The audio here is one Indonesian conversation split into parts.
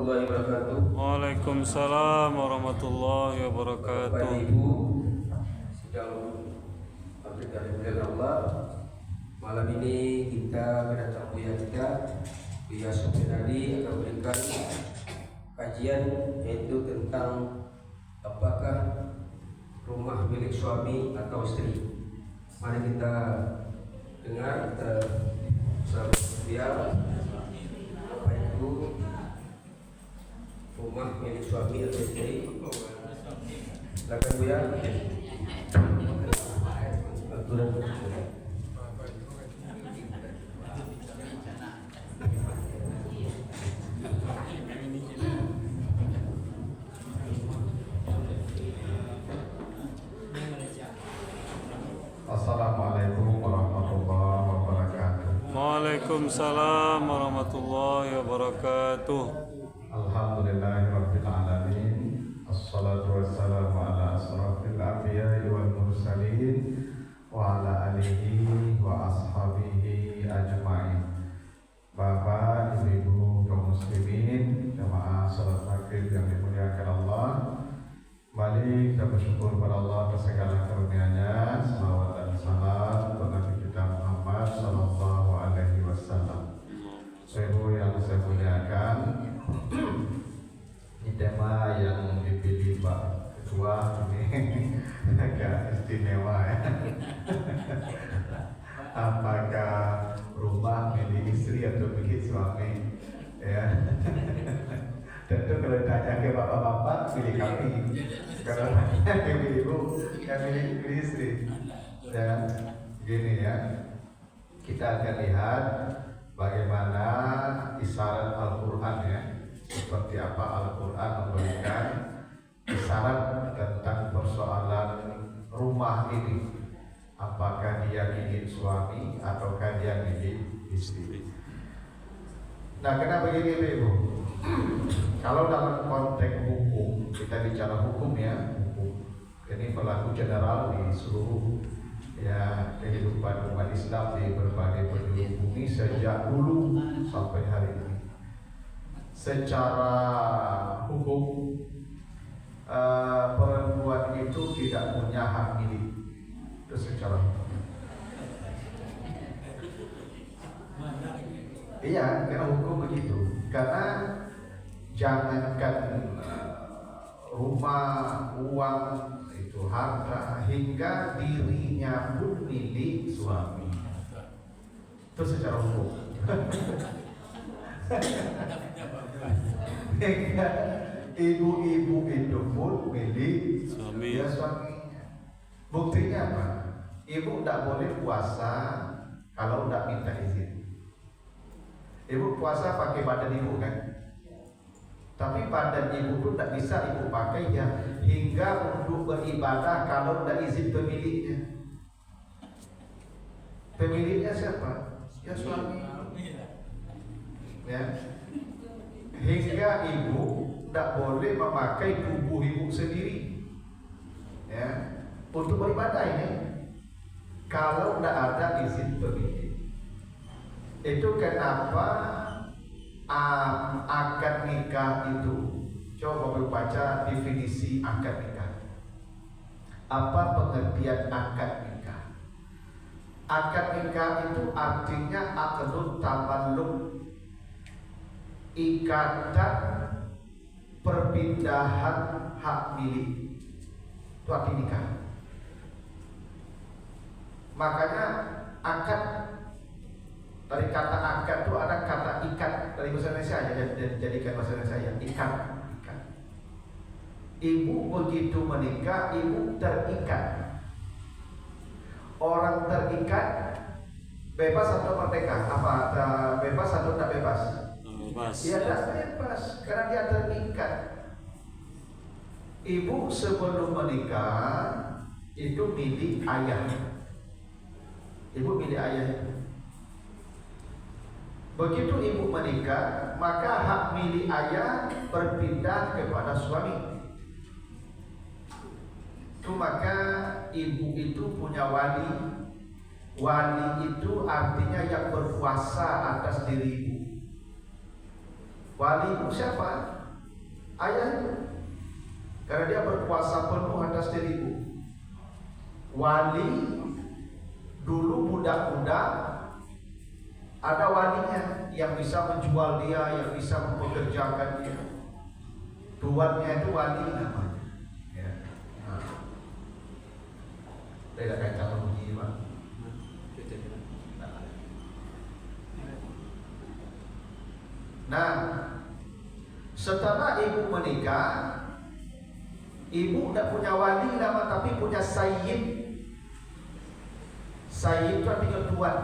warahmatullahi wabarakatuh. Waalaikumsalam warahmatullahi wabarakatuh. Bapak Ibu sedang berkat dari Allah, malam ini kita kedatangan Buya kita, Buya Sopiradi akan memberikan kajian yaitu tentang apakah rumah milik suami atau istri. Mari kita dengar sahabat Buya. Bapak Ibu, rumah milik suami atau istri. Silakan Buya. Assalamualaikum warahmatullahi wabarakatuh. Waalaikumsalam warahmatullahi wabarakatuh. Alhamdulillahirabbil alamin. Assalatu wassalamu ala asrafil anbiya'i wal mursalin wa ala alihi wa ashabihi ajma'in. Bapak, Ibu, kaum muslimin, jamaah salat maghrib yang dimuliakan Allah, mari kita bersyukur kepada Allah atas segala karunia-Nya. Salawat dan salam untuk Nabi kita Muhammad sallallahu alaihi wasallam. Ibu yang saya muliakan, ini tema yang dipilih Pak Ketua ini agak istimewa ya. Apakah rumah milik istri atau milik suami? Ya. Tentu kalau ditanya ke bapak-bapak, pilih kami. Kalau tanya ke ibu, kami pilih istri. Dan gini ya, kita akan lihat bagaimana isyarat Al-Quran ya, seperti apa Al-Quran memberikan isyarat tentang persoalan rumah ini. Apakah dia milik suami ataukah dia milik istri? Nah, kenapa begini Ibu? Kalau dalam konteks hukum, kita bicara hukum ya, hukum ini berlaku general di seluruh ya kehidupan umat Islam di berbagai penjuru bumi sejak dulu sampai hari ini. Secara hukum perempuan itu tidak punya hak milik, itu secara hukum. Iya, karena hukum begitu. Karena jangankan rumah, uang, itu harta, hingga dirinya pun milik suami. Itu secara hukum. Hingga ibu-ibu itu pun milik suami. Ya, suaminya. Buktinya apa? Ibu tidak boleh puasa kalau tidak minta izin. Ibu puasa pakai badan ibu kan? Tapi badan ibu pun tidak bisa ibu pakai ya, hingga untuk beribadah kalau tidak izin pemiliknya. Pemiliknya siapa? Ya suami. Ya. Hingga ibu tidak boleh memakai tubuh ibu sendiri ya, untuk beribadah ini kalau tidak ada izin pemilik. Itu kenapa akad nikah itu, coba baca definisi akad nikah. Apa pengertian akad nikah? Akad nikah itu artinya aqdut tamalluk, ikatan perpindahan hak milik. Itu arti nikah. Makanya akad, dari kata akad itu ada kata ikat, dari bahasa Indonesia aja jadikan bahasa Indonesia ya, ikat. Ibu begitu menikah, ibu terikat. Orang terikat bebas atau merdeka? Apa? Bebas atau tidak bebas? Bebas. Dia tidak bebas karena dia terikat. Ibu sebelum menikah itu milik ayah. Ibu milik ayah itu. Begitu ibu menikah, maka hak milik ayah berpindah kepada suami. Itu maka ibu itu punya wali. Wali itu artinya yang berkuasa atas diri ibu. Wali ibu siapa? Ayah itu. Karena dia berkuasa penuh atas diri ibu. Wali dulu budak-budak ada walinya yang bisa menjual dia, yang bisa mempekerjakan dia. Tuannya itu wali namanya. Ya. Tidak kacau begini, Pak. Nah, setelah ibu menikah, ibu tidak punya wali nama, tapi punya sayyid. Sayyid itu artinya tuan.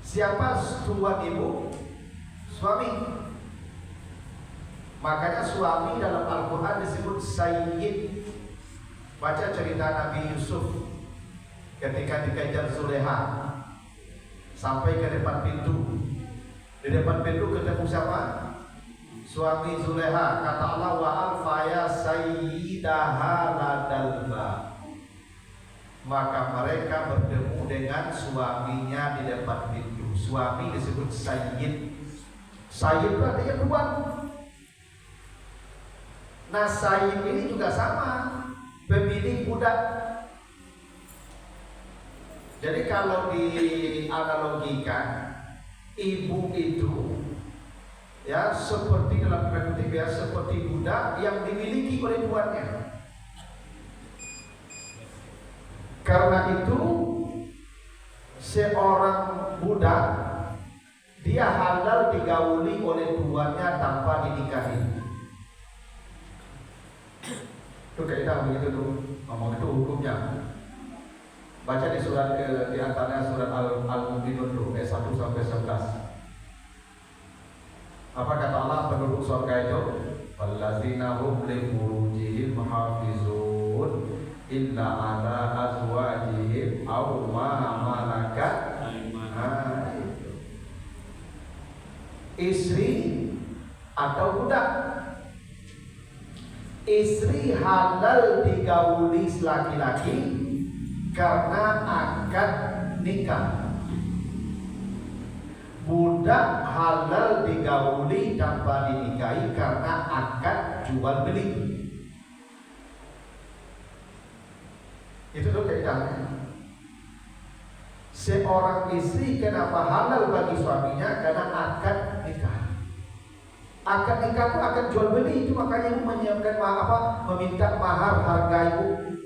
Siapa tuan ibu? Suami. Makanya suami dalam Al-Quran disebut sayyid. Baca cerita Nabi Yusuf ketika dikejar Zuleha sampai ke depan pintu. Di depan pintu ketemu siapa? Suami Zuleha. Kata Allah, wa alfaya sayyidaha ladalba. Maka mereka bertemu dengan suaminya di depan pintu. Suami disebut sayyid. Sayyid itu artinya tuan. Nah, sayyid ini juga sama, pemilik budak. Jadi kalau dianalogikan, ibu itu ya seperti dalam kutip ya, seperti budak yang dimiliki oleh tuannya. Karena itu seorang budak dia halal digauli oleh tuannya tanpa dinikahi. Itu kaidah begitu tuh, ngomong itu hukumnya. Baca di surat di antaranya surat Al-Mu'minun tuh ayat 1 sampai 11. Apa kata Allah penduduk surga itu? Wallazina hum li furujihim hafizun illa ala azwajihim aw ma malakat aymanuhum. Istri atau budak. Istri halal digauli laki-laki karena akad nikah. Budak halal digauli tanpa dinikahi karena akad jual beli. Itu tuh kaidahnya. Seorang istri kenapa halal bagi suaminya? Karena akad nikah. Akad nikah itu akan jual beli, itu makanya ibu menyiapkan meminta mahar harga ibu.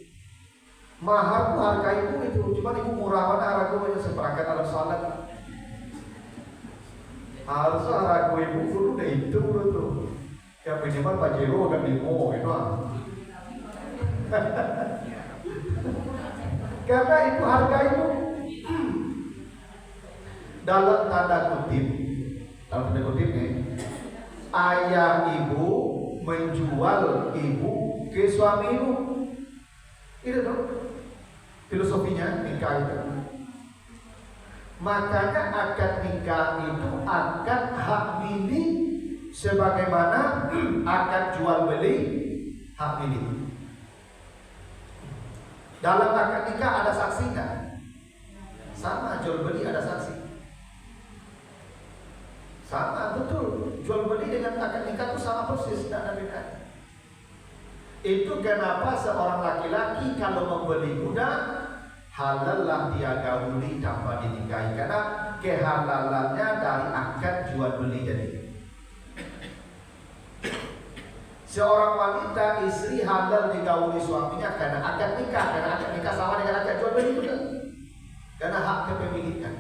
Mahar itu harga ibu itu, cuma ibu murah mana harga ibu seperangkat alat sholat. Harusnya harga ibu dulu udah itu tuh. Yang minimal Pajero kan limo itu. Karena itu harga ibu. Dalam tanda kutip nih, ayah ibu menjual ibu ke suami ibu. Itu tuh filosofinya nikah itu. Makanya akad nikah itu akad hak milik sebagaimana akad jual beli hak milik. Dalam akad nikah ada saksi nggak? Sama, jual beli ada saksi. Sama, betul. Jual beli dengan akad nikah itu sama persis, tidak ada bedanya. Itu kenapa seorang laki-laki kalau membeli budak halallah dia gauli tanpa dinikahi, karena kehalalannya dari akad jual beli jadi. Seorang wanita istri halal digauli suaminya karena akad nikah, karena akad nikah sama dengan akad jual beli juga, karena hak kepemilikan.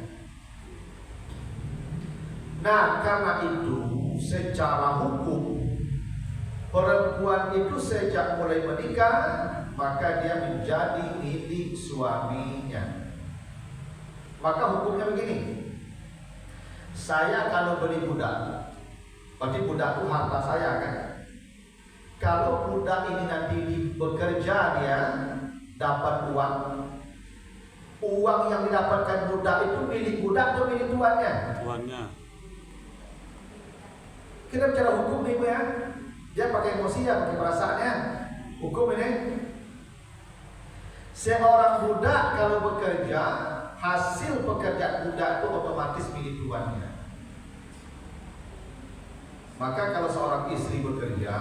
Nah, karena itu secara hukum perempuan itu sejak mulai menikah maka dia menjadi milik suaminya. Maka hukumnya begini. Saya kalau beli budak, berarti budak itu harta saya kan. Kalau budak ini nanti bekerja dia dapat uang, uang yang didapatkan budak itu milik budak atau milik tuannya? Tuannya. Kita bicara hukum nih Bu ya. Dia pakai emosi ya, pakai perasaannya. Hukum ini. Seorang budak kalau bekerja, hasil pekerjaan budak itu otomatis milik tuannya. Maka kalau seorang istri bekerja,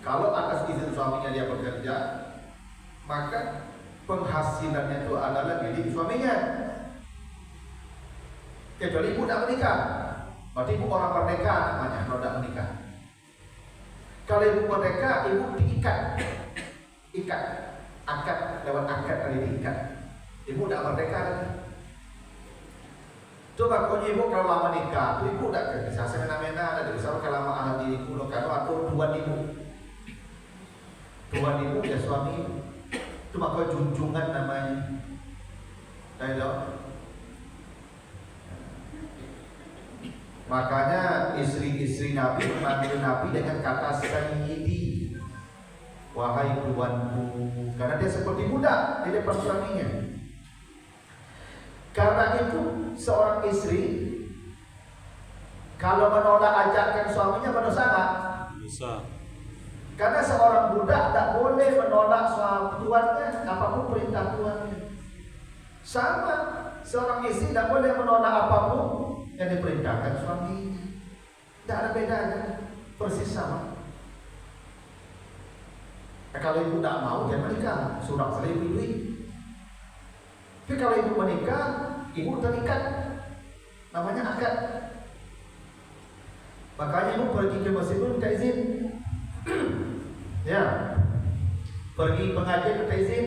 kalau atas izin suaminya dia bekerja, maka penghasilannya itu adalah milik suaminya. Kecuali ibu tidak menikah, berarti ibu orang merdeka namanya kalau tidak menikah. Kalau ibu merdeka, ibu diikat, akad lewat akad kali diikat. Ibu tidak merdeka lagi. Coba kalau ibu kalau lama nikah, ibu tidak bisa semena-mena, tidak bisa kelamaan di ibu, kalau atau tuan ibu ya suami ibu. Cuma kau junjungan namanya. Tahu? Makanya istri-istri Nabi memanggil Nabi dengan kata Sayyidi, wahai tuanku, karena dia seperti budak di depan suaminya. Karena itu seorang istri kalau menolak ajakan suaminya berdosa nggak? Bisa. Karena seorang budak tak boleh menolak suami tuannya apapun perintah tuannya. Sama, seorang istri tak boleh menolak apapun yang diperintahkan suaminya. Tak ada bedanya, persis sama. Kalau ibu tak mau, jangan menikah, surat saya ibu duit. Tapi kalau ibu menikah, ibu terikat, namanya akad. Makanya ibu pergi ke masjid pun minta izin. Ya, pergi pengajian minta izin,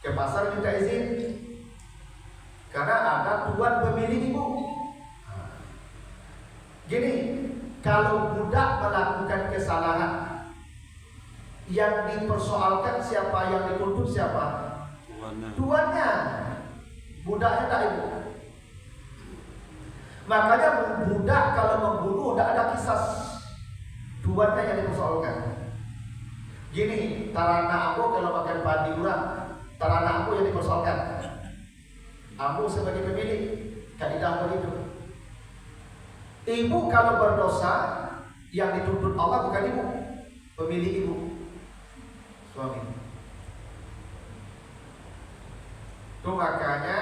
ke pasar minta izin, karena ada tuan pemilik ibu. Gini, kalau budak melakukan kesalahan, yang dipersoalkan siapa, yang dituntut siapa? Tuannya. Budaknya tak ibu. Makanya budak kalau membunuh tidak ada kisah, tuannya yang dipersoalkan. Gini, tarana aku kalau makan padi urang, tarana aku yang dipersoalkan. Aku sebagai pemilik, kaidah begitu. Ibu kalau berdosa, yang dituntut Allah bukan ibu, pemilik ibu, suami. Itu makanya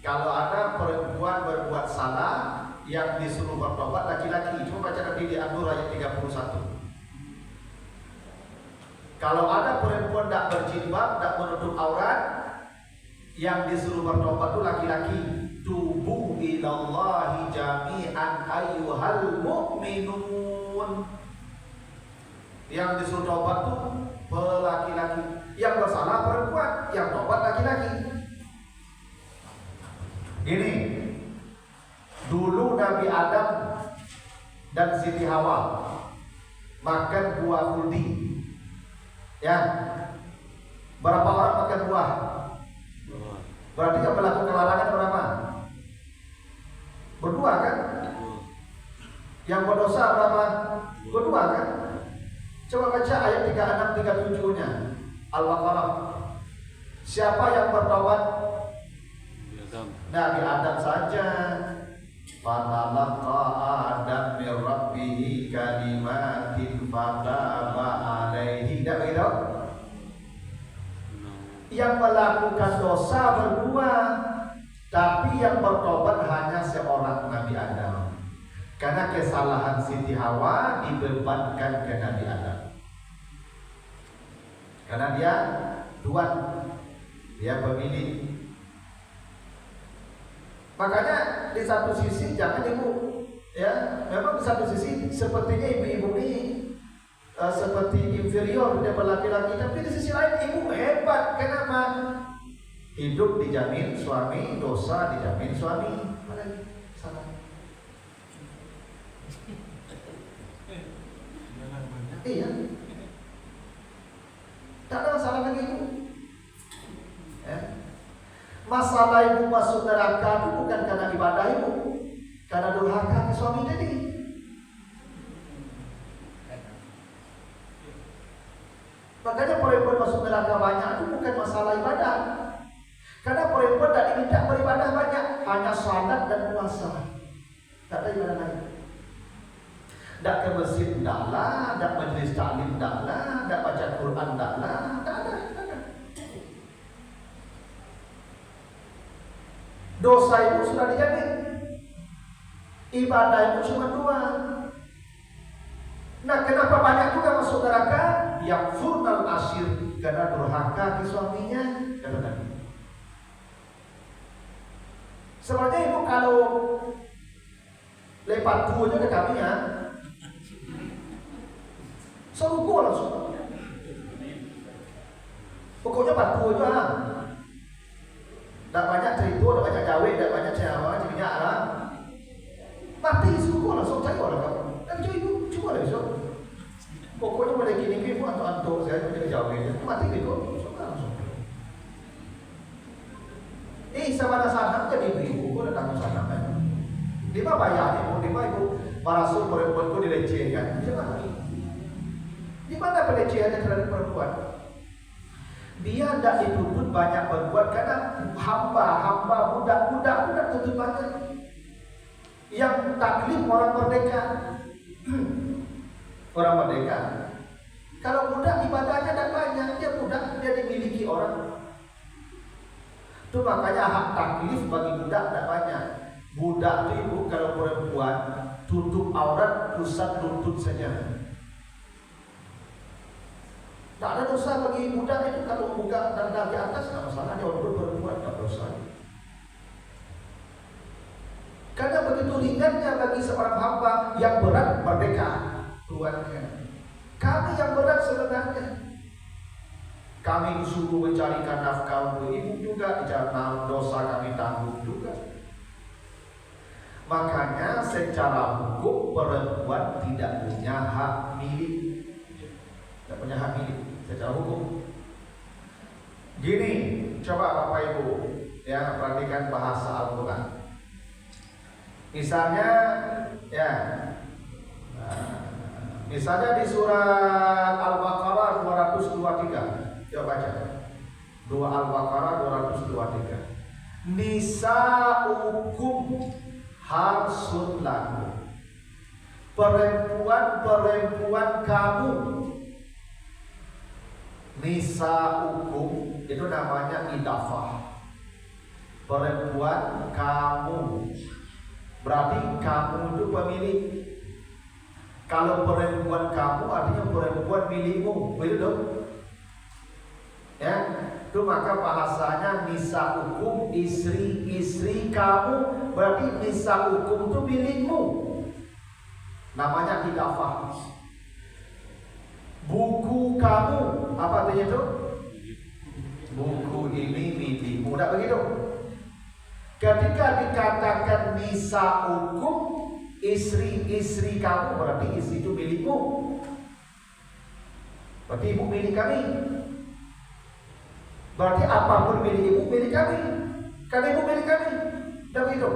kalau ada perempuan berbuat salah yang disuruh bertobat laki-laki, cuma baca Nabi di An-Nur ayat 31. Kalau ada perempuan tak berjilbab, tak menutup aurat, yang disuruh bertobat itu laki-laki. Tubu ilallahi jami'an ayyuhal mu'minun. Yang disuruh tobat itu laki-laki. Yang bersalah perempuan, yang tobat laki-laki. Gini, dulu Nabi Adam dan Siti Hawa makan buah kuldi. Ya, berapa orang makan buah? Berarti yang melakukan larangan berapa? Berdua kan? Yang berdosa berapa? Berdua kan? Coba baca ayat 36-37-nya Al-Baqarah. Siapa yang bertobat? Nabi Adam saja. Fatalaqa Adam min rabbih kalimatin fataba alaihi. Tidak begitu? Yang melakukan dosa berdua, tapi yang bertobat hanya seorang, Nabi Adam. Karena kesalahan Siti Hawa dibebankan ke Nabi Adam. Karena dia tuan, dia pemilik. Makanya di satu sisi jangan ibu, ya, memang di satu sisi sepertinya ibu-ibu ini seperti inferior daripada laki-laki, tapi di sisi lain ibu hebat. Kenapa? Hidup dijamin suami, dosa dijamin suami. Mana salah? Iya. Tak ada masalah lagi ibu. Ya. Masalah ibu masuk neraka itu bukan karena ibadah ibu, karena durhaka ke suami tadi. Makanya perempuan masuk neraka banyak itu bukan masalah ibadah, karena perempuan tak diminta beribadah banyak, hanya salat dan puasa. Tak ada ibadah lain. Tak ke masjid taklah, tak majlis taklim taklah, tak baca Quran taklah, tak ada. Dosa itu sudah dijamin. Ibadah itu cuma dua. Nah, kenapa banyak juga masuk neraka? Yang furnal asir, karena durhaka ke suaminya, kata Nabi. Sebenarnya ibu kalau lepas dua aja ke kami ya, seruku langsung. Pokoknya batu aja. Tak banyak cerita, tak banyak gawe, tak banyak cewek, minyak lah. Mati suku langsung cari orang kamu. Dan cuy itu cuma lah besok. Pokoknya boleh gini pun antuk saya menjadi jauh ini. Mati gitu, langsung. Sama sana jadi ibu, aku datang ke sana kan. Di mana bayar ibu, para sumber perempuanku dilecehkan. Di mana pelecehannya terhadap perempuan? Dia tidak dituntut banyak berbuat karena hamba, budak tuntut banyak. Yang taklif orang merdeka. Orang merdeka. Kalau budak ibadahnya tidak banyak, dia budak, dia dimiliki orang. Itu makanya hak taklif bagi budak tidak banyak. Budak itu ibu kalau perempuan tutup aurat pusat lutut saja. Tak ada dosa bagi budak itu kalau buka dada di atas, tidak masalah. Dia walaupun perempuan tak dosa. Karena begitu ringannya bagi seorang hamba, yang berat merdeka keluarga. Kami yang berat sebenarnya. Kami disuruh mencarikan nafkah untuk ibu juga, jangan dosa kami tanggung juga. Makanya secara hukum perempuan tidak punya hak milik. Tidak punya hak milik secara hukum. Gini, coba Bapak Ibu ya perhatikan bahasa Al-Quran. Misalnya ya, misalnya di surat Al-Baqarah 223. Coba baca. 2 Al-Baqarah 223. Nisa'ukum harsun lakum. Perempuan-perempuan kamu. Nisa'ukum itu namanya idafah. Perempuan kamu. Berarti kamu itu pemilik. Kalau perempuan kamu artinya perempuan milikmu, begitu dong? Ya, itu maka bahasanya nisa hukum istri kamu, berarti nisa hukum itu milikmu. Namanya idafah. Buku kamu, apa artinya itu? Buku ini milikmu, tidak begitu? Ketika dikatakan nisa hukum istri kamu, berarti istri itu milikmu. Berarti ibu milik kami. Berarti apapun milik ibu milik kami. Karena ibu milik kami. Tidak begitu?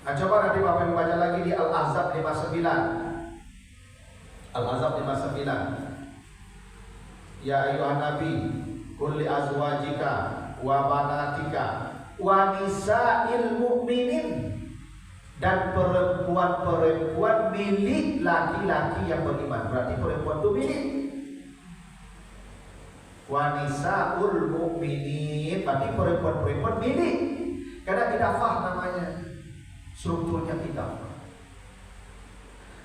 Coba nanti Bapak Ibu baca lagi di Al-Ahzab 59. Al-Ahzab 59. Ya ayuhan Nabi, qul li azwajika wa banatika wa nisa'il mu'minin, dan perempuan-perempuan milik laki-laki yang beriman. Berarti perempuan itu milik. Wa nisa'ul mu'minin, berarti perempuan-perempuan milik. Karena idafah namanya. Strukturnya idafah.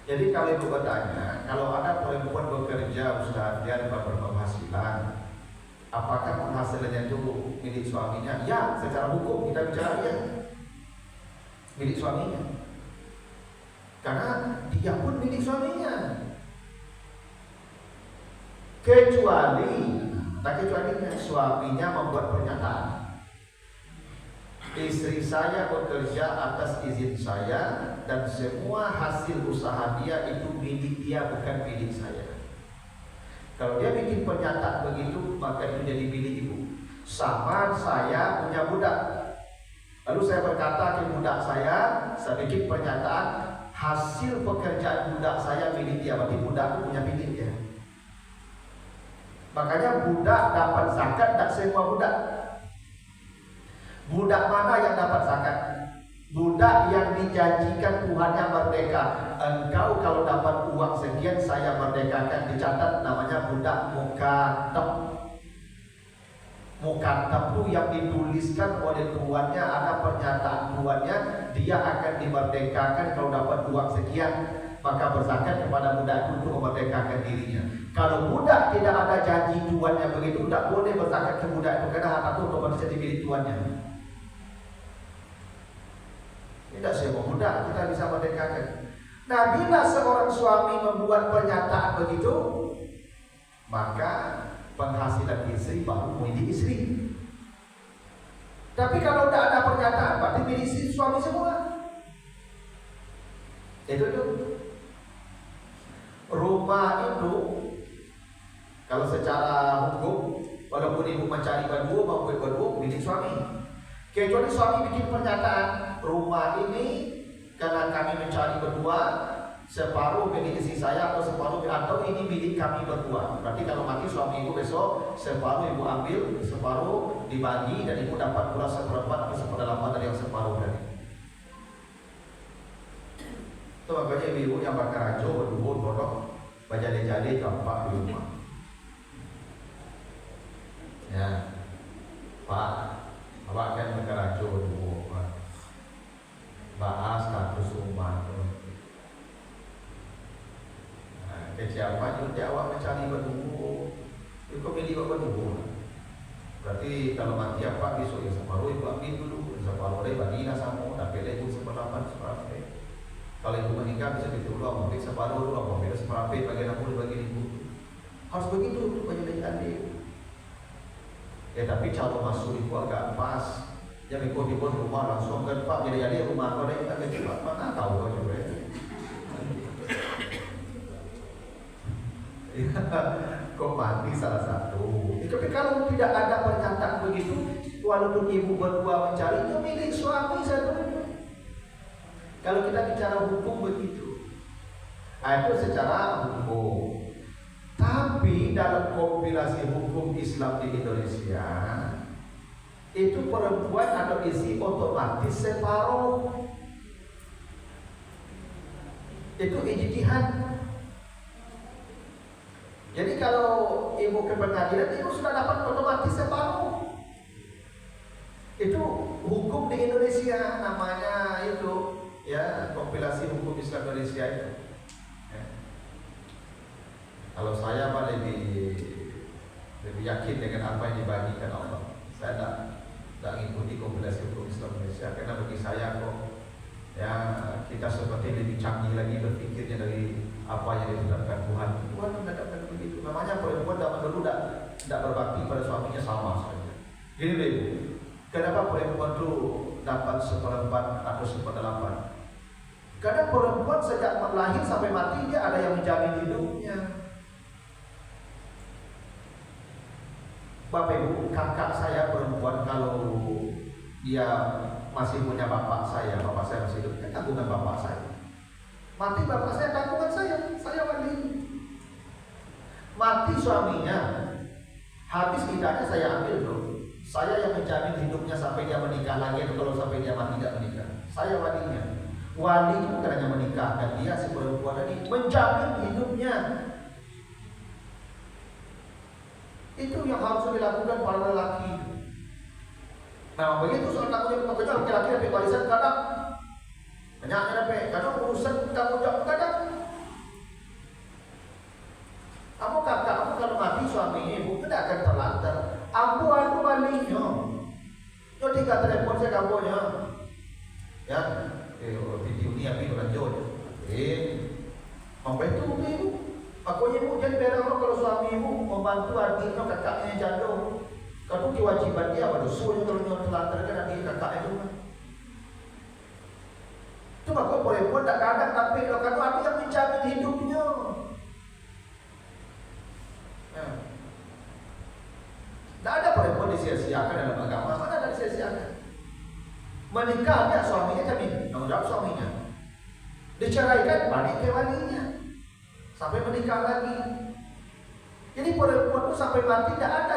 Jadi kalau ibu bertanya, kalau ada perempuan bekerja Ustaz, dia dapat berpenghasilan, apakah penghasilannya itu milik suaminya? Ya, secara hukum kita bicara ya, milik suaminya. Karena dia pun milik suaminya. Kecuali suaminya membuat pernyataan, istri saya bekerja atas izin saya dan semua hasil usaha dia itu milik dia, bukan milik saya. Kalau dia bikin pernyataan begitu, maka itu jadi milik ibu. Sama saya punya budak, lalu saya berkata ke budak saya bikin pernyataan hasil pekerjaan budak saya milik dia, berarti budak itu punya milik dia. Makanya budak dapat zakat, tak semua budak. Budak mana yang dapat zakat? Budak yang dijanjikan Tuhannya merdeka. Engkau kalau dapat uang sekian saya merdekakan, dicatat namanya budak mukatab. Mukatab itu yang dituliskan oleh tuannya, ada pernyataan tuannya, dia akan dimerdekakan kalau dapat uang sekian, maka berzakat kepada budak itu untuk memerdekakan dirinya. Kalau budak tidak ada janji tuannya begitu, tidak boleh berzakat ke budak itu karena harta itu otomatis jadi milik tuannya. Tidak semua budak kita bisa merdekakan. Nah, bila seorang suami membuat pernyataan begitu, maka penghasilan istri baru milik istri. Tapi kalau tidak ada pernyataan, berarti milik suami semua. Itu. Rumah itu, kalau secara hukum, walaupun ibu mencari berdua maupun berdua, milik suami. Kecuali suami bikin pernyataan, rumah ini karena kami mencari berdua, separuh milik istri saya atau separuh atau ini milik kami berdua. Berarti kalau mati suami ibu besok separuh ibu ambil, separuh dibagi dan ibu dapat pula seperempat atau seperdelapan dari yang separuh tadi. Itu makanya ibu yang bakar rajo berdua bodoh bajale-jale gampang di rumah. Ya, Pak, awak kan bakar rajo berdua, bahas status rumah. Kesiapan juga awak mencari berdua, itu milik awak berdua. Berarti kalau mati apa besok ya separuh ibu ambil dulu, separuh lagi bagilah sama, tapi ibu seperdelapan separuh. Kalau ibu menikah bisa ditolong, ambil separuh dulu, ambil separuh bagian aku bagi ibu. Harus begitu bagi adik. Ya tapi calon masuk ibu agak pas. Yang ikut rumah langsung kan Pak jadi rumah kau dah kita cepat mana tahu kau juga. Kok mati salah satu. Tapi kalau tidak ada pernyataan begitu, walaupun ibu berdua mencari, itu milik suami satu. Kalau kita bicara hukum begitu, itu secara hukum. Tapi dalam kompilasi hukum Islam di Indonesia, itu perempuan atau istri otomatis separuh. Itu ijtihad. Jadi kalau ibu ke pengadilan, ibu sudah dapat otomatis separuh. Itu hukum di Indonesia, namanya itu ya kompilasi hukum Islam Indonesia itu. Ya. Kalau saya mah lebih yakin dengan apa yang dibagikan Allah. Saya tidak mengikuti kompilasi hukum Islam Indonesia karena bagi saya kok ya kita seperti lebih canggih lagi berpikirnya dari apa yang ditetapkan Tuhan. Tuhan menetapkan begitu. Namanya perempuan zaman dulu tidak berbakti pada suaminya sama saja. Gini deh, kenapa perempuan itu dapat seperempat atau seperdelapan? Karena perempuan sejak lahir sampai mati dia ada yang menjamin hidupnya. Bapak Ibu, kakak saya perempuan kalau dia masih punya bapak saya masih hidup, tanggungan bapak saya. Mati bapak saya, tanggungan saya wali. Mati suaminya, habis idahnya saya ambil loh. Saya yang menjamin hidupnya sampai dia menikah lagi atau kalau sampai dia mati tidak menikah. Saya walinya. Wali itu bukan hanya menikahkan dia si perempuan tadi, menjamin hidupnya. Itu yang harus dilakukan para lelaki. Nah begitu soal tanggung jawab, makanya laki-laki lebih warisan kadang banyaknya kadang urusan tanggung jawab kadang. Kamu kakak, kamu kalau mati suami ibu tidak akan terlantar. Aku walinya. Yo tiga telepon saya kamunya. Ya, video ni api berlanjut. Sampai itu ibu. Aku ibu jangan berang kalau suami ibu membantu adiknya kakaknya jatuh. Kalau kewajiban dia berdosa kalau dia terlantarkan adik kakaknya itu. Cuma kau perempuan tak kadang tapi kalau ada yang menjamin hidupnya. Tidak ada perempuan disia-siakan dalam agama, mana ada disia-siakan. Menikah dia suaminya jamin, tanggung jawab suaminya. Diceraikan balik ke walinya, sampai menikah lagi. Jadi perempuan itu sampai mati tidak ada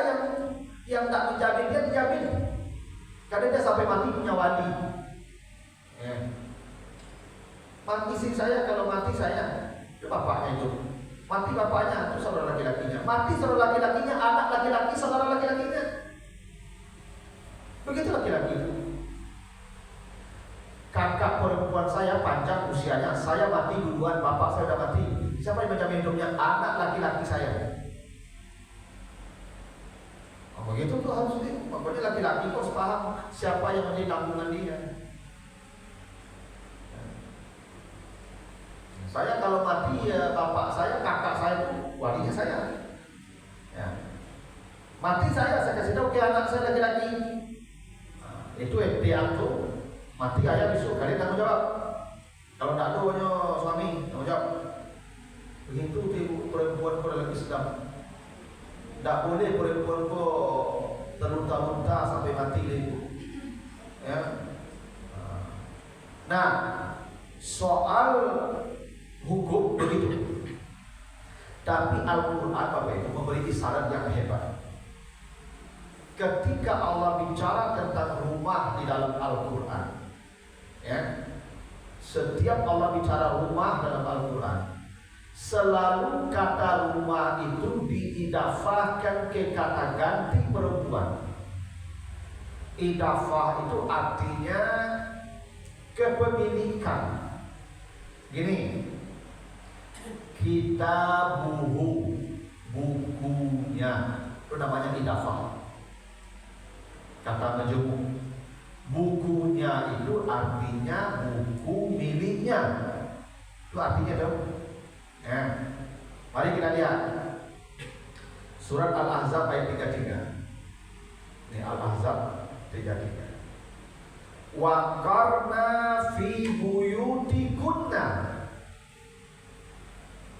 yang tak menjamin, dia dijamin. Karena dia sampai mati punya wali. Mati istri saya, kalau mati saya, itu bapaknya itu. Mati bapaknya, itu saudara laki-lakinya. Mati saudara laki-lakinya, anak laki-laki, saudara laki-lakinya. kakak perempuan saya panjang usianya, saya mati duluan, bapak saya sudah mati. Siapa yang menjamin hidupnya? Anak laki-laki saya. Oh, begitu tuh harus dia. Pokoknya laki-laki harus paham siapa yang menjadi tanggungan dia. Saya kalau mati ya bapak saya, kakak saya itu walinya saya. Ya. Mati saya kasih tahu ke anak saya laki-laki. Nah, itu FTA tuh mati ayah besok kalian tanggung jawab. Kalau tidak ada suami tanggung jawab. Begitu ibu perempuan kau dalam Islam. Tak boleh perempuan kau terlunta-lunta sampai mati ibu. Ya. Nah, soal hukum begitu. Tapi Al-Quran Bapak itu memberi isyarat yang hebat. Ketika Allah bicara tentang rumah di dalam Al-Quran, ya, setiap Allah bicara rumah dalam Al-Quran, selalu kata rumah itu diidafahkan ke kata ganti perempuan. Idafah itu artinya kepemilikan. Gini, kitabuhu, bukunya, itu namanya idafah. Kata majemuk, bukunya itu artinya buku miliknya. Itu artinya dong. Ya. Mari kita lihat surat Al-Ahzab ayat 33. Ini Al-Ahzab 33. Wa qarna fi buyutikunna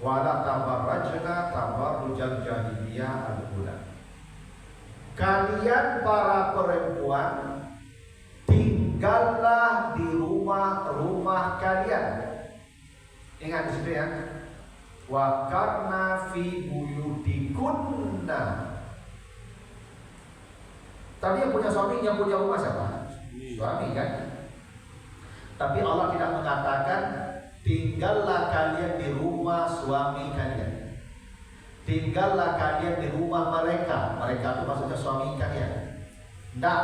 wa la tabarrajna tabarrujal jahiliyah al-ula. Kalian para perempuan tinggallah di rumah-rumah kalian. Ingat di situ ya. Wa qarna fi buyutikunna. Tadi yang punya suami, yang punya rumah siapa? Suami kan? Tapi Allah tidak mengatakan tinggallah kalian di rumah suami kalian. Tinggallah kalian di rumah mereka. Mereka itu maksudnya suami kalian. Nah,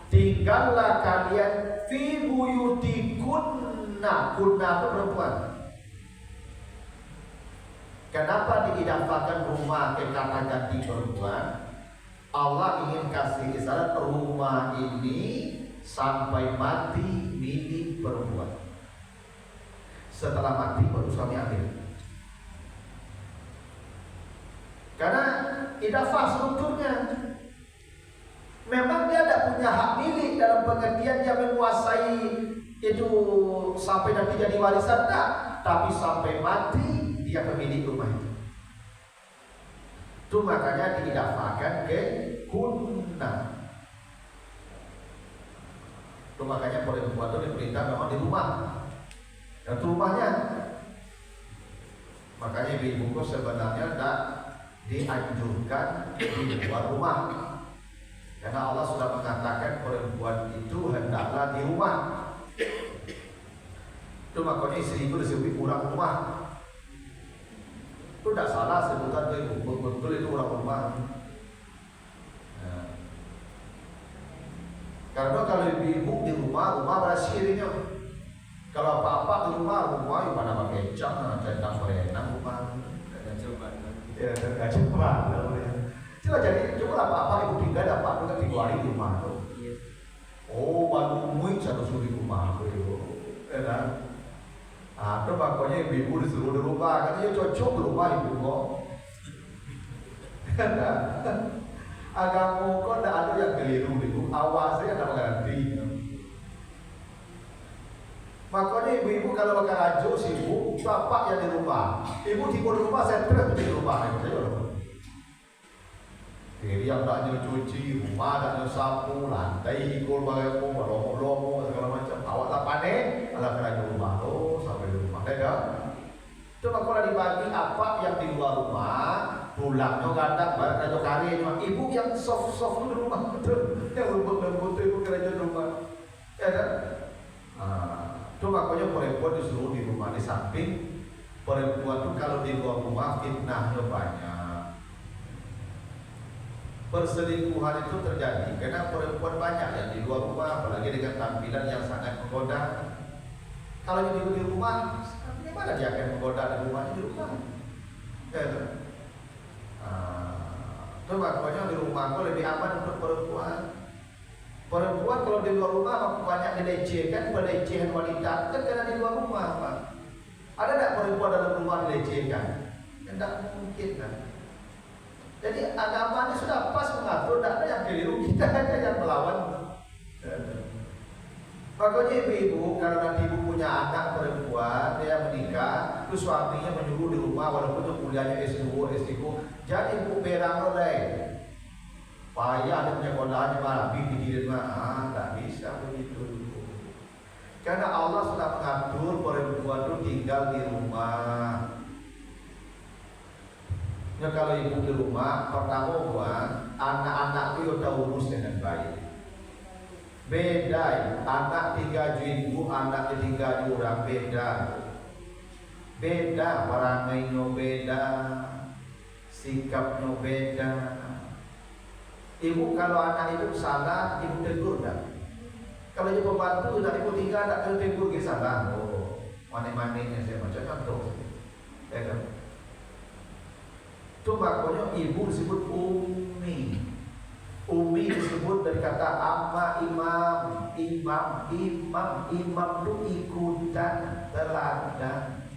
tinggallah kalian fi buyutikunna. Kunna itu perempuan. Kenapa diidafahkan rumah ke kata ganti perempuan? Allah ingin kasih isyarat rumah ini sampai mati milik perempuan. Setelah mati baru suami ambil. Karena idafah strukturnya memang dia tidak punya hak milik dalam pengertian dia menguasai itu sampai nanti jadi warisan, tak, tapi sampai mati dia pemilik rumah itu. Itu makanya diidafahkan ke kunna. Itu makanya perempuan itu diperintah memang di rumah. Dan itu rumahnya. Makanya ibu-ibu sebenarnya tidak dianjurkan di luar rumah. Karena Allah sudah mengatakan perempuan itu hendaklah di rumah. Itu makanya istri itu disebut orang rumah. Itu tidak salah sebutan itu, betul itu orang rumah. Nah. Karena kalau ibu di rumah berasirinya. Kalau apa-apa di rumah yang pada pakai jam, centang berenang rumah. Ya, coba. Coba jadi, coba apa-apa ibu tinggal dapat juga 3 hari di rumah tuh. Oh, baru muik satu suri rumah tuh. Ya kan? Atau pokoknya ibu disuruh di rumah, katanya cocok di rumah ibu kok. Kan? Agakmu kok tidak ada yang keliru ibu, awasnya ada mengganti. Makanya ibu-ibu kalau bakal rajo sibuk, bapak yang di rumah. Ibu di rumah, saya stres di rumah. Kiri yang tak nyuci, rumah tak nyasapu, lantai ikul bagai lomo-lomo segala macam. Awak tak panik, alah kerja rumah lo sampai di rumah. Dah. Itu kalau dibagi apa yang di luar rumah, pulangnya kadang barang kerja karya. Ibu yang soft-soft di rumah betul, yang lembut-lembut ibu kerja di rumah. Ya kan? Itu makanya perempuan disuruh di rumah. Di samping perempuan itu kalau di luar rumah fitnahnya banyak, perselingkuhan itu terjadi karena perempuan banyak yang di luar rumah, apalagi dengan tampilan yang sangat menggoda. Kalau di rumah, bagaimana dia akan menggoda di rumah? Coba pokoknya di rumah lebih aman untuk perempuan. Perempuan kalau di luar rumah banyak dilecehkan, pelecehan wanita kan karena di luar rumah, Pak. Ada tak perempuan dalam rumah dilecehkan? Tidak mungkin kan. Jadi agamanya sudah pas mengatur, tidak ada yang keliru, kita aja yang melawan. Makanya ibu-ibu, kalau nanti ibu punya anak perempuan, dia menikah, terus suaminya menyuruh di rumah, walaupun kuliahnya S2, S3, jadi ibu berang oleh payah dia punya kodanya malah pikirin mah, tak bisa begitu. Karena Allah sudah mengatur perempuan itu tinggal di rumah. Ya kalau ibu di rumah, pertama buat anak-anak itu udah urus dengan baik. Beda, anak tiga ibu, anak tiga orang beda. Beda, perangainya beda, sikapnya beda. Ibu kalau anak ibu salah, ibu tegur dah. Kalau ibu pembantu, dan ibu tinggal tak kena tegur ke salah. Oh, mana-mananya saya macam contoh. Ya kan? Itu makanya ibu disebut umi. Umi disebut dari kata amma, imam itu ikutan, teladan.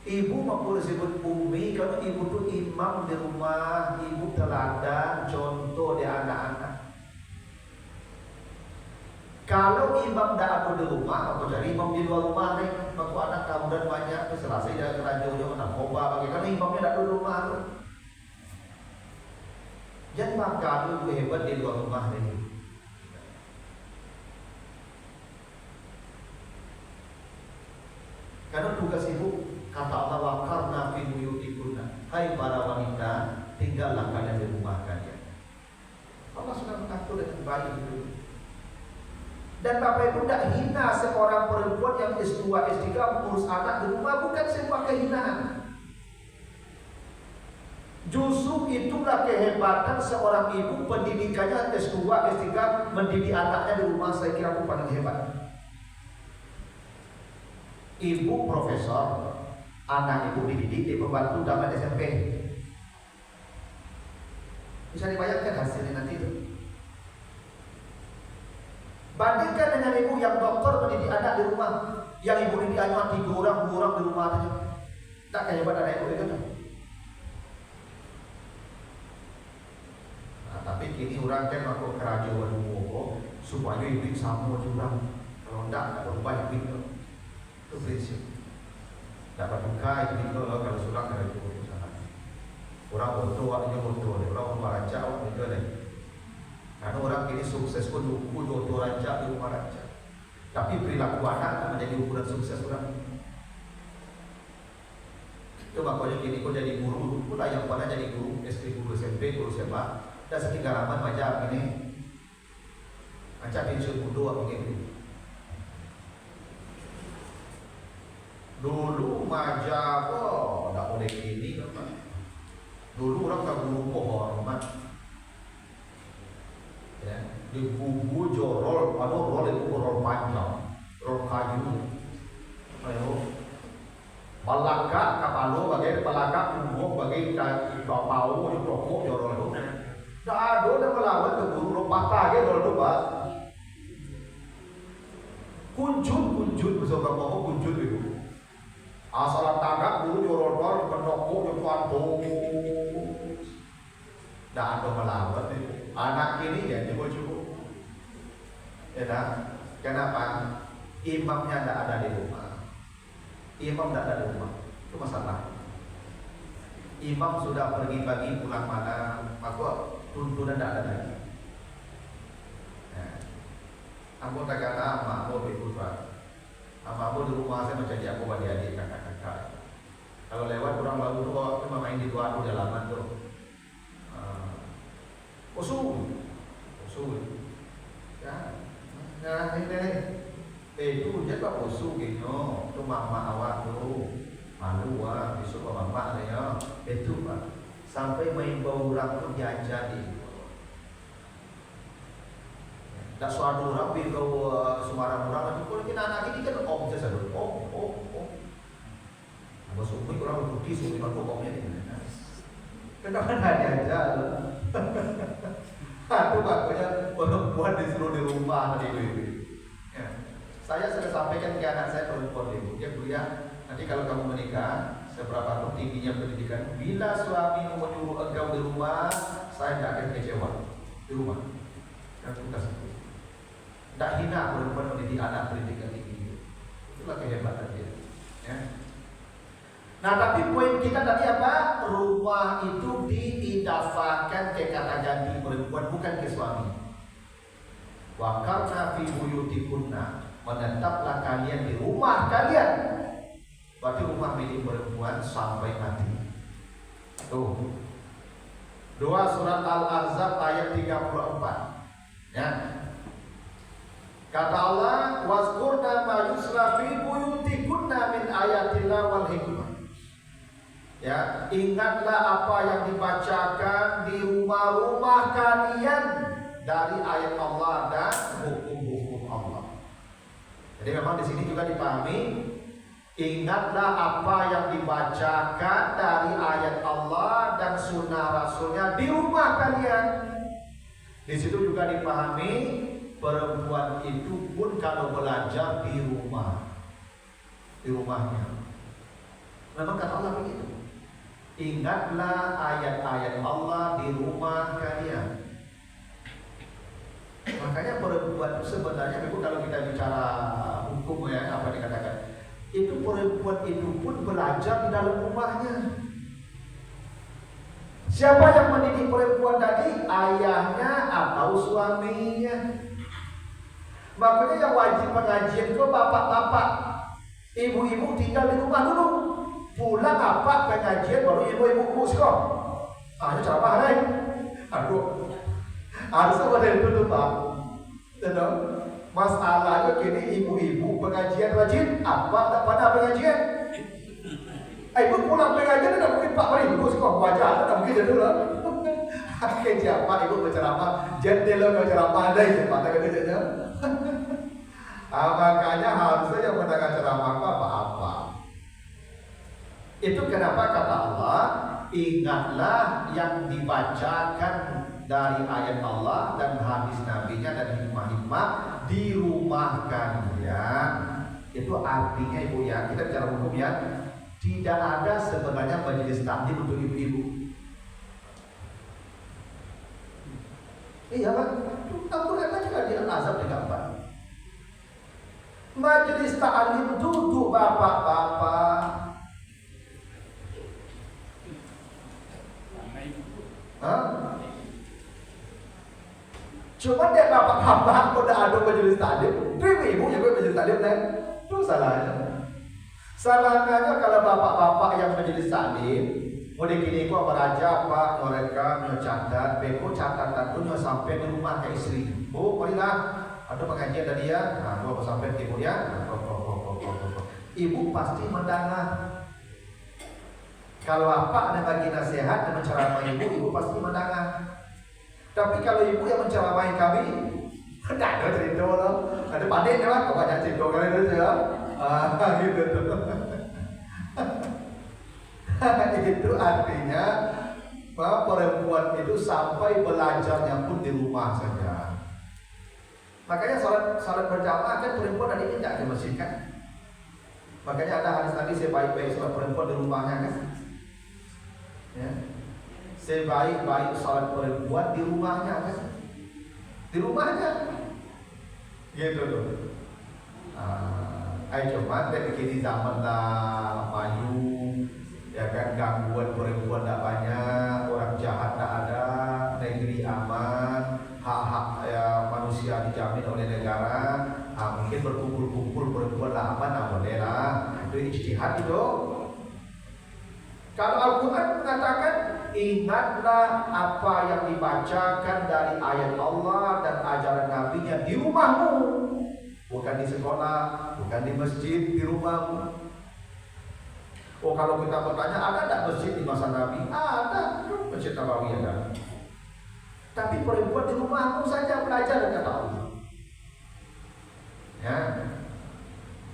Ibu mampu disebut umi kalau ibu itu imam di rumah, ibu teladan, contoh di anak-anak. Kalau imam tidak ada di rumah, apa cari imam di luar rumah nih? Maka anak kamu dan banyak, selesai dia kerajaan narkoba, bagaimana imamnya tidak ada di rumah tuh. Jangan makan ibu hebat di luar rumah ini. Karena tugas ibu, kata Allah, wakarna fi buyutikunna, hai para wanita, tinggallah kalian di rumah kalian. Allah sudah mengatur dengan baik itu. Dan Bapak Ibu tidak hina seorang perempuan yang S2, S3 mengurus anak di rumah, bukan sebuah kehinaan. Justru itulah kehebatan seorang ibu, pendidikannya S2, S3, mendidik anaknya di rumah, saya kira itu paling hebat. Ibu profesor, anak ibu dididik di pembantu taman SMP. Bisa dibayangkan hasilnya nanti itu. Bandingkan dengan ibu yang dokter mendidik anak di rumah, yang ibu didik anak 3 orang, 2 orang di rumah saja. Tak kayak hebat anak ibu itu kan? Tapi kini orang kan masuk kerajaan umum supaya ibu sama juga. Kalau tidak berubah ibu itu prinsip. Dapat buka ibu kalau sudah kerajaan sana. Orang bodoh, waktunya bodoh. Orang rumah raja, waktu itu ada. Karena orang kini sukses pun jodoh raja di rumah raja. Tapi perilaku anak menjadi ukuran sukses orang. Itu makanya kini kau jadi guru, pula yang pada jadi guru SD, guru SMP, guru SMA. Dan setigalaman macam ini macam pensiun muda begini. Dulu macam tak boleh gini kan. Dulu orang tak guru hormat. Ya, di bubu jorol, rol itu rol panjang, rol kayu. Ayo, balaka kapalo bagai balaka umum bagai bapau di rokok jorol itu. Tak ada yang melawan ke guru rumah tangga kalau lupa. Kunjun bersama mau kunjun itu. Asal tanggap guru jorol penokok yang tak ada melawan itu. Anak ini ya cukup. Ya dah. Kenapa? Imamnya tidak ada di rumah. Imam tidak ada di rumah. Itu masalah. Imam sudah pergi pagi pulang malam, maka tuntunan tidak ada lagi. Aku tak kata mak aku berikut pak. Aku di rumah saya macam dia aku bagi adik kakak-kakak. Kalau lewat kurang lalu tu cuma main di luar tu dalaman tu. Usul. Ya, ini. Itu je pak usul gino. Tu mama awak tu malu besok mama dia. Itu pak. Sampai main bau orang tu diajar di. Tak suara orang pi kau suara orang lagi pun kita anak ini kan om saja dulu. Om. Apa sumber orang putih sumber orang omnya ni. Kenapa hanya aja? Aduh makanya perempuan disuruh di rumah tadi itu. Ya. Saya sudah sampaikan ke anak saya perempuan itu, dia kuliah. Nanti kalau kamu menikah, seberapa pun tingginya pendidikan, bila suami menyuruh engkau di rumah, saya tidak akan kecewa di rumah. Dan tugas itu. Tidak hina perempuan mendidik anak pendidikan tinggi. Itulah kehebatan dia. Ya. Nah, tapi poin kita tadi apa? Rumah itu diidafakan ke kata ganti perempuan, bukan ke suami. Wa karna fi buyutikunna, menetaplah kalian di rumah kalian. Berarti rumah milik perempuan sampai mati. Tuh. 2 surat Al-Ahzab ayat 34. Ya. Kata Allah, "Wazkurna ma yusra fi buyutikunna min ayatillah wal hikmah." Ya, ingatlah apa yang dibacakan di rumah-rumah kalian dari ayat Allah dan hukum-hukum Allah. Jadi memang di sini juga dipahami, ingatlah apa yang dibacakan dari ayat Allah dan sunnah Rasulnya di rumah kalian. Di situ juga dipahami perempuan itu pun kalau belajar di rumahnya. Memang kata Allah begitu. Ingatlah ayat-ayat Allah di rumah kalian. Makanya perempuan itu sebenarnya itu kalau kita bicara hukum ya, apa dikatakan, itu perempuan itu pun belajar di dalam rumahnya. Siapa yang mendidik perempuan tadi? Ayahnya atau suaminya. Makanya yang wajib pengajian itu bapak-bapak, ibu-ibu tinggal di rumah dulu. Pulang apa pengajian baru ibu-ibu sekolah. Hanya ceramah lain. Aduh, harusnya pada itu tuh Pak. Tenang. Masalahnya kini ibu-ibu pengajian rajin, apa tak pada pengajian? Ibu pulang pengajian dah mungkin Pak beri ibu sekolah wajah, dah mungkin jadi lah. Akhirnya siapa ibu berceramah, jendela berceramah ada itu Pak, tak kena jadinya. Makanya harusnya yang mendengar ceramah apa-apa. Itu kenapa kata Allah, ingatlah yang dibacakan dari ayat Allah dan hadis nabinya dan hikmah-hikmah di rumah kalian. Itu artinya ibu ya, kita bicara hukum ya, tidak ada sebenarnya majelis taklim untuk ibu-ibu. Iya kan? Aku lihat aja di Al-Azhar di gambar. Majelis taklim duduk bapak-bapak. Cuma dia bapak-bapak kok dah ada majelis taklim, ibu yang majelis taklim kan? Itu salahnya. Salahnya kalau bapak-bapak yang majelis taklim, mau dikini kok meraja apa mereka mencatat, beko catatan tu sampai di rumah ke istri. Bu, marilah ada pengajian tadi ya. Nah, gua sampai ke ibu ya. Ibu pasti mendengar. Kalau apa ada bagi nasihat dan menceramai ibu pasti mendengar. Tapi kalau ibu yang menceramai kami, tidak ada cerita lah. Ada pandai lah, kau banyak cerita kali itu ya. Gitu tuh. Itu artinya bahwa perempuan itu sampai belajarnya pun di rumah saja. Makanya salat berjamaah kan perempuan tadi tidak di masjid kan. Makanya ada hadis Nabi sebaik-baik salat perempuan di rumahnya kan. Ya. Sebaik-baik salat perempuan di rumahnya kan. Di rumahnya. Gitu loh. Cuma kini zaman dah maju, ya kan, gangguan perempuan tak banyak, orang jahat tak ada, negeri aman, hak-hak ya, manusia dijamin oleh negara. Mungkin berkumpul-kumpul perempuan lah aman, boleh lah. Itu ijtihad itu. Kalau Al-Quran mengatakan, ingatlah apa yang dibacakan dari ayat Allah dan ajaran Nabi-Nya di rumahmu. Bukan di sekolah, bukan di masjid, di rumahmu. Oh, kalau kita bertanya, ada tak masjid di masa Nabi? Ada, masjid Nabawi ada. Tapi perempuan di rumahmu saja belajar kata Allah. Ya,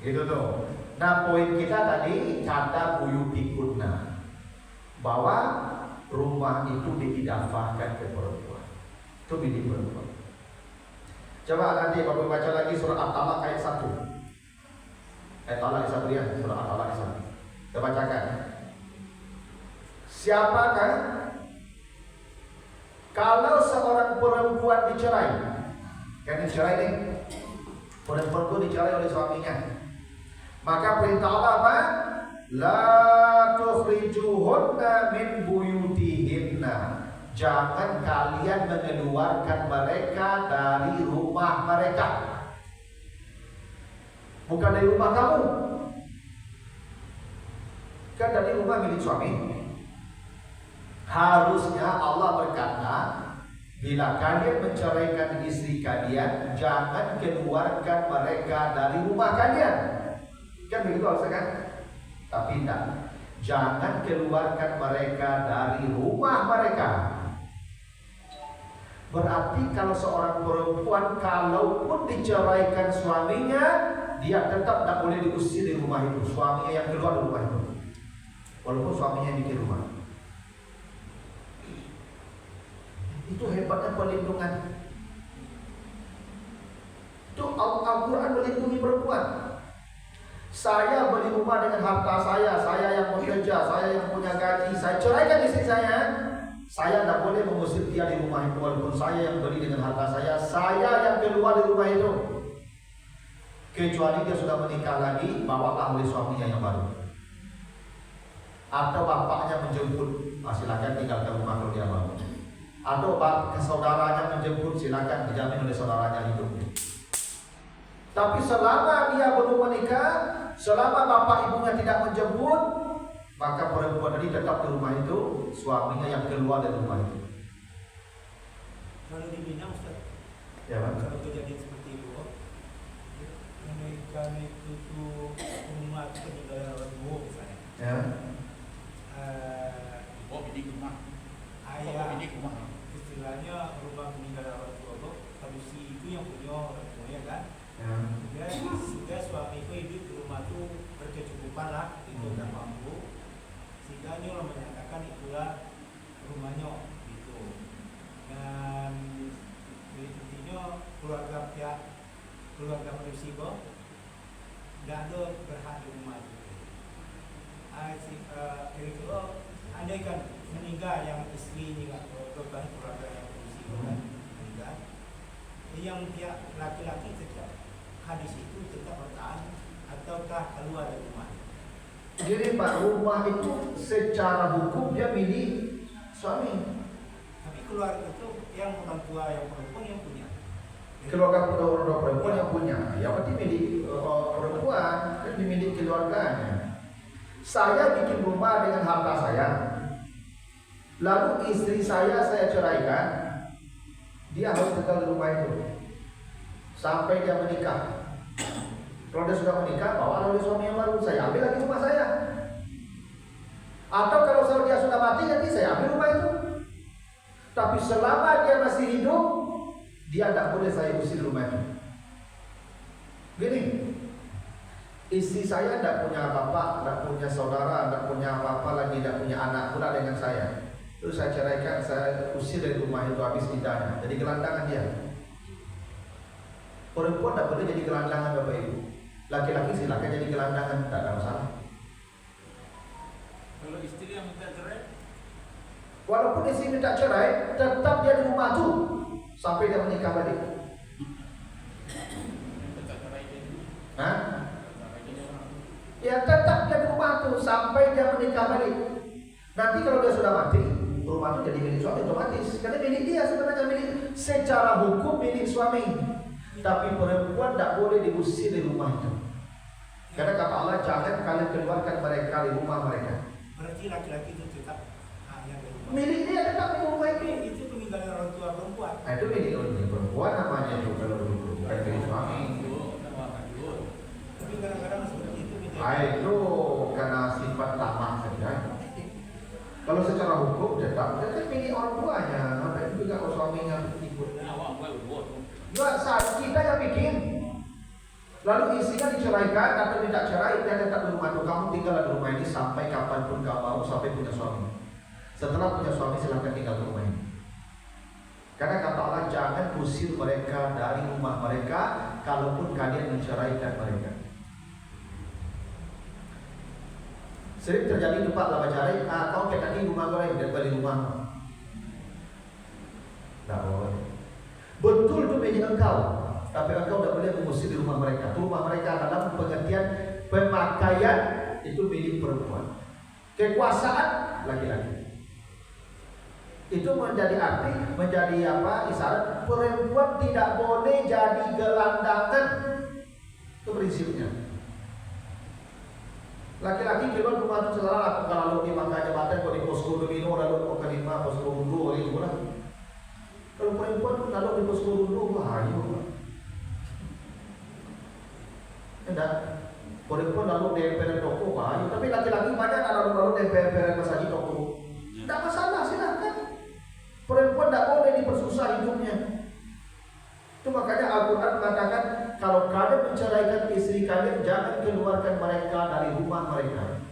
itu tuh. Nah, poin kita tadi kata buyutikunna, bahwa rumah itu diidafahkan ke perempuan. Itu milik perempuan. Coba nanti Bapak baca lagi surah At-Talaq ayat 1. Ayat Talaq ayat 1 ya, surah At-Talaq ayat 1. Kita bacakan. Siapakah kalau seorang perempuan dicerai? Kan dicerai nih. Perempuan itu dicerai oleh suaminya. Maka perintah Allah apa? La tukhrijuhunna min buyutihinna. Jangan kalian mengeluarkan mereka dari rumah mereka. Bukan dari rumah kamu. Kan dari rumah milik suami. Harusnya Allah berkata, bila kalian menceraikan istri kalian, jangan keluarkan mereka dari rumah kalian. Kan begitu harusnya kan? Tapi tidak. Jangan keluarkan mereka dari rumah mereka. Berarti kalau seorang perempuan kalaupun diceraikan suaminya, dia tetap tidak boleh diusir di rumah itu. Suaminya yang keluar dari rumah itu, walaupun suaminya yang bikin rumah. Itu hebatnya perlindungan. Itu Al-Quran melindungi perempuan. Saya beli rumah dengan harta saya yang bekerja, saya yang punya gaji, saya ceraikan istri saya tidak boleh mengusir dia di rumah itu, walaupun saya yang beli dengan harta saya yang keluar di rumah itu. Kecuali dia sudah menikah lagi, bawalah oleh suaminya yang baru. Atau bapaknya menjemput, silakan tinggalkan rumah kalau dia mau. Atau saudaranya menjemput, silakan, dijamin oleh saudaranya hidupnya. Tapi selama dia belum menikah, selama bapak ibunya tidak menjemput, maka perempuan ini tetap di rumah itu, suaminya yang keluar dari rumah itu. Kalau dibina Ustaz, Ya, Pak. kalau kejadian seperti itu, menikah itu tuh umat peninggalan orang tua misalnya. Ya. Bidik rumah. Ayah, istilahnya rumah peninggalan orang tua, kalau si itu yang punya orang tuanya kan. Ya, sehingga suami itu hidup di rumah itu berkecukupan lah, itu udah mampu. Sehingga orang menyatakan itulah rumahnya gitu. Dan intinya keluarga manusia tidak ada berhak di rumah itu. Kira-kira andaikan meninggal yang istri ini kan, keluarga yang manusia kan meninggal, yang pihak laki-laki tetap hadis itu tetap bertahan ataukah keluar dari rumah? Jadi Pak, rumah itu secara hukum dia milik suami. Tapi keluarga itu yang orang tua yang perempuan yang punya. Keluarga perempuan yang punya, ya berarti milik perempuan, kan dimiliki keluarganya. Saya bikin rumah dengan harta saya, lalu istri saya ceraikan, dia harus tinggal di rumah itu sampai dia menikah. Kalau dia sudah menikah, bawa oleh suami yang baru, saya ambil lagi rumah saya. Atau kalau dia sudah mati, nanti saya ambil rumah itu. Tapi selama dia masih hidup, dia tidak boleh saya usir rumah itu. Gini, istri saya tidak punya bapak, tidak punya saudara, tidak punya apa-apa lagi, tidak punya anak pula dengan saya. Terus saya ceraikan, saya usir dari rumah itu habis iddahnya. Jadi gelandangan dia. Perempuan tidak boleh jadi gelandangan Bapak Ibu. Laki-laki silakan jadi gelandangan, tidak ada masalah. Kalau istri yang minta cerai, Walaupun istri minta cerai, tetap dia di rumah itu sampai dia menikah balik. Hah? Ya tetap dia di rumah itu sampai dia menikah balik. Nanti kalau dia sudah mati, rumah itu jadi milik suami otomatis. Karena milik dia sebenarnya, milik secara hukum milik suami. Tapi perempuan tidak boleh diusir di rumah itu. Karena kata Allah, jangan kalian keluarkan mereka di rumah mereka. berarti laki-laki itu tetap hanya dari rumah. Milik dia tetap di rumah itu. Itu peninggalan orang tua perempuan. Nah, itu milik perempuan namanya itu kalau dulu, bukan milik suami. Tapi kadang-kadang seperti itu. Itu karena sifat tamak saja. Kalau secara hukum tetap milik orang tuanya. Maka itu juga kalau suaminya ikut. Juga saat kita yang bikin. Lalu istrinya diceraikan atau tidak cerai, dia tetap di rumah itu. Kamu tinggal di rumah ini sampai kapanpun kamu mau, sampai punya suami. Setelah punya suami silahkan tinggal di rumah ini. Karena kata Allah, jangan usir mereka dari rumah mereka, kalaupun kalian menceraikan mereka. Sering terjadi tempat lama cari, kau kita di rumah gue dan balik rumah. Tak boleh. Betul itu milik engkau, tapi engkau tidak boleh mengusir di rumah mereka. Rumah mereka dalam pengertian pemakaian itu milik perempuan. Kekuasaan laki-laki. Itu menjadi arti, menjadi apa? Isyarat perempuan tidak boleh jadi gelandangan. Itu prinsipnya. Laki-laki keluar rumah itu selalu kalau di makanya jabatan, kalau di posko domino, lalu mau kelima posko dulu, gitu lah. Kalau perempuan lalu di posko dulu, bahaya. Enggak. Perempuan lalu DPR toko, bahaya. Tapi laki-laki banyak lalu DPR masjid toko. Tidak masalah, silakan. Perempuan tidak boleh dipersusah hidupnya. Itu makanya Al-Quran mengatakan, kalau kalian menceraikan istri kalian, jangan keluarkan mereka dari rumah mereka.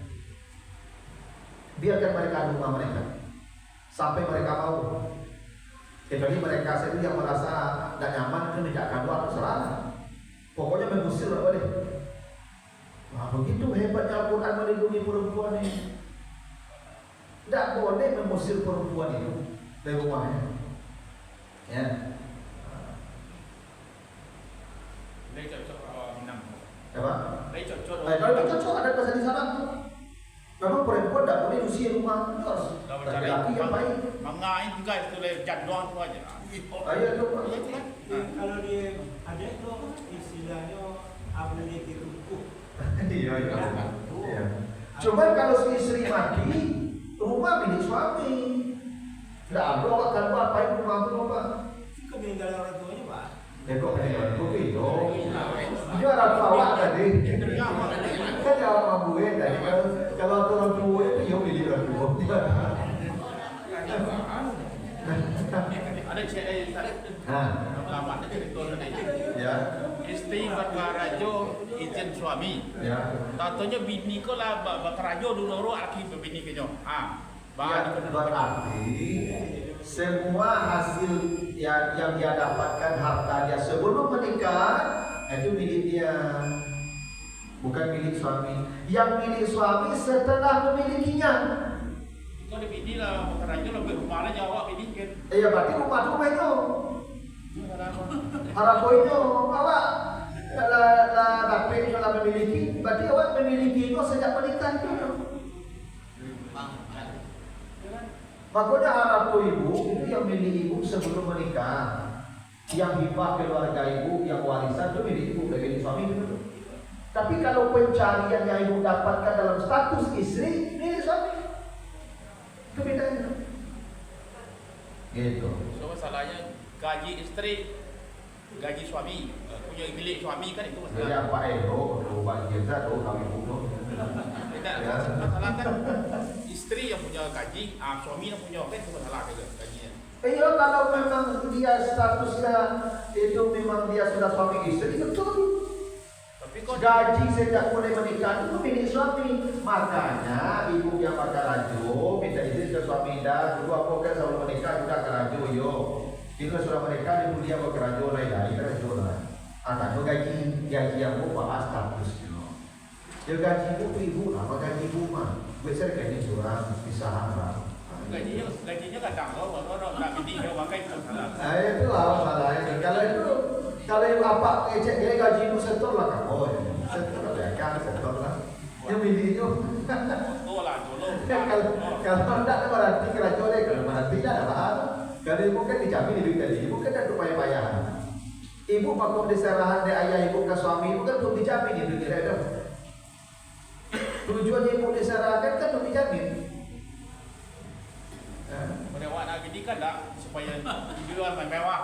Biarkan mereka di rumah mereka sampai mereka mau. Kecuali mereka sendiri yang merasa tidak nyaman, itu tidak keluar, terserah. Pokoknya mengusir tidak boleh. Wah, begitu hebatnya Al-Quran melindungi perempuan ini. Tidak boleh mengusir perempuan itu dari rumahnya. Ya. Đây cocok Minang. Apa? Đây cocok. Kalau itu cocok ada bahasa di sana tuh. Memang perempuan tidak boleh usia rumah, harus laki-laki yang baik. Mengain juga itu le jadwal tu aja. Ayo tu. Kalau dia ada itu istilahnya abdi dituku. Iya. Cuma kalau si istri mati, rumah milik suami. Tidak ada orang kan apain rumah itu Pak. Kemeninggalan orang tuanya Pak. Kok peninggalan itu? Dia orang tua tadi. Kan jawab sama gue tadi. Kalau orang tua itu ya milik orang tua. Ada cewek tadi. Lama ada cerita tadi. Ya. Istri berkarajo izin suami. Ya. Tatonya bini ko lah berkarajo dulu laki bini kenyo. Berarti semua hasil yang dia dapatkan harta dia sebelum menikah itu milik dia, bukan milik suami. Yang milik suami setelah memilikinya. Kalau bini lah berkarajo lebih rumah lah jawab bini kan. Iya berarti rumah itu. Harap itu awak lah dapat kalau memiliki, berarti awak memiliki itu sejak menikah itu. Makanya harap ibu itu yang milik ibu sebelum menikah. Yang hibah keluarga ibu, yang warisan itu milik ibu, milik suami itu. Tapi kalau pencarian yang ibu dapatkan dalam status istri, milik suami. Itu bedanya. Gitu. So masalahnya gaji istri, gaji suami, punya milik suami kan itu masalah. Jadi apa ubah jasa kami bunuh. Tidak, masalah kan istri yang punya gaji, suami yang punya kan itu masalah gajinya. Iya kalau memang dia statusnya itu memang dia sudah suami istri betul. Tapi kok Gaji sejak mulai menikah itu milik suami. Makanya ibu yang pakai rajo minta izin ke suami dah. Dulu aku kan sebelum menikah juga ke rajo yo. Itu sudah menikah ibu dia mau ke rajo lah ya, itu rajo lah. Anak gaji yang mau bahas statusnya. Ya gaji ibu apa gaji ibu mah? Biasa gaji curang, pisahan lah. gajinya kadang kalau nggak bini dia pakai itu masalah. Itu lah masalahnya. Kalau bapak ngecek dia gaji ibu setor lah kamu. Setor lah ya kan setor lah. Yang milihnya. Betul lah dulu. Kalau tidak berarti kerajaan deh. Kalau berarti tidak ada apa. Kalau ibu kan dijamin hidup tadi. Ibu kan ada upaya-upaya. Ibu makom diserahan dari ayah ibu ke suami ibu kan belum dijamin hidup dia. Tujuannya ibu diserahkan kan belum dijamin. Mewah nak bini kan tak supaya jual mewah.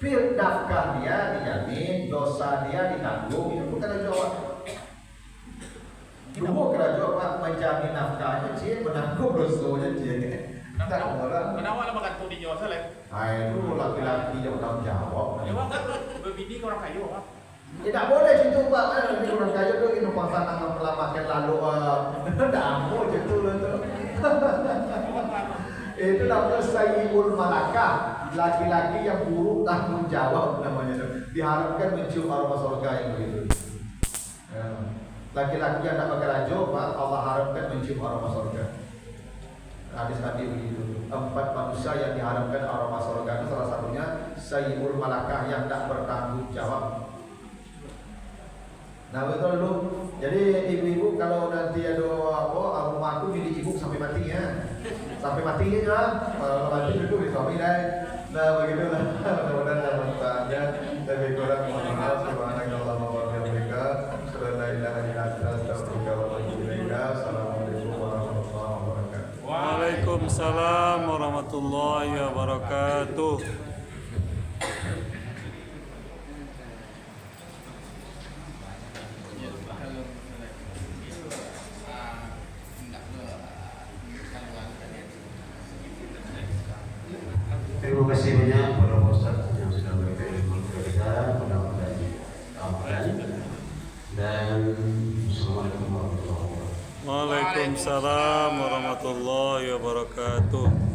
Pil nafkah dia dijamin, dosa dia ditanggung, itu bukan kerajaan. Dulu kerajaan menjamin nafkahnya cie, menanggung dosanya cie. Tak orang. Kenapa lah makan tu di Jawa salah? Itu laki-laki yang bertanggung jawab. Ya kan berbini ke orang kayu apa? Tidak boleh situ Pak. Ini orang kaya tu ini pasangan makan lalu. Tidak mau situ tu. Itu namanya sayyidul malakah, laki-laki yang buruk tanggung jawab namanya tu. Diharapkan mencium aroma surga yang begitu. Laki-laki yang tak pakai rajo, Pak, Allah harapkan mencium aroma surga. Hadis Nabi begitu. 4 manusia yang diharapkan aroma surga itu salah satunya sayyidul malakah yang tak bertanggung jawab. Nah betul dulu. Jadi ibu-ibu kalau nanti ada apa rumah aku milik ibu sampai mati ya. Sampai matinya ya. Kalau mati itu di suami deh. Nah begitulah. Mudah-mudahan dapat manfaatnya. Lebih kurang mohon maaf. Subhanallah wa bihamdika. La ilaha illa anta astaghfiruka wa atubu ilaik. Assalamualaikum warahmatullahi wabarakatuh. Waalaikumsalam warahmatullahi wabarakatuh. Terima kasih banyak para ustaz yang sudah memberikan ilmu kepada kita, mudah-mudahan diamalkan. Dan Assalamualaikum warahmatullahi wabarakatuh. Waalaikumsalam warahmatullahi wabarakatuh.